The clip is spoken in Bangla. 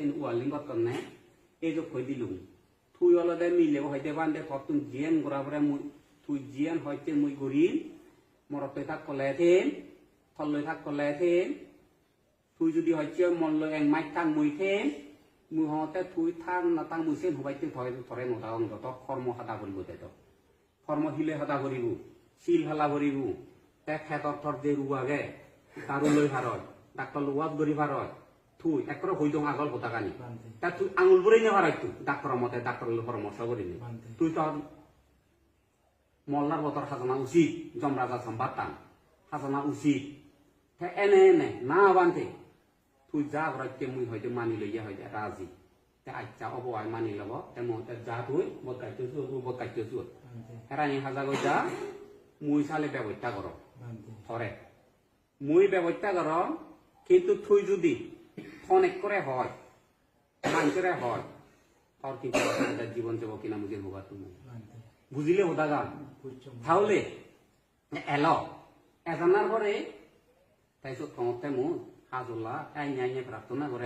তিন ওয়ালিং করতনে এই যে কই দিলুম তুই অলদে মিলে হইতে বান্ধে তুই জিয়ান গোড়াবরে তুই জিয়ান হইতে মুই গড়ি মরতে থাক কলে থেন থললৈ থাক কলে থেন তুই যদি হচ্ছে মল্ল এক মাইক থাক মুই থেন মুই হতে তুই থাক না তাক মুইসেন হবাইতে ধরে নদাও যত কর্ম হাতা করিব তেত কর্ম হিলে হাতা করিব শিল হালা করিব তে খেতর থর যে রুয়াগে তারু লৈ ভারত ডাক্তার লোয়াত গরি ভারত তুই একর হই দং আগল কথা কানি তা তুই আঙুল বরেই নে ভারাই তুই ডাক্তার মতে ডাক্তার পরামর্শ করিনি তুই তো মল্লার বতর হাজানা উচিত জমরাজা সম্বাতাম হাজানা উচিত এনে এনে না বান্ধে তুই যা ঘরতে মুই হয়তো মানি লইয়া হয়তো রাজি আচ্ছা অবয় মানি লব মতে যা তুই বদকাইতেছো হেরানি হাজা গই যা মুই চালে ব্যবস্থা কর ধরে মুই ব্যবস্থা কর কিন্তু তুই যদি অনেক করে হয় মানুষের হয় তোর কিন্তু জীবন যাব কিনা মুঝে হবা তুমি বুঝিলে হোদা গান তাহলে এলো এজানার পরে তাই তোমাতে মু হাজুল্লাহ প্রার্থনা করে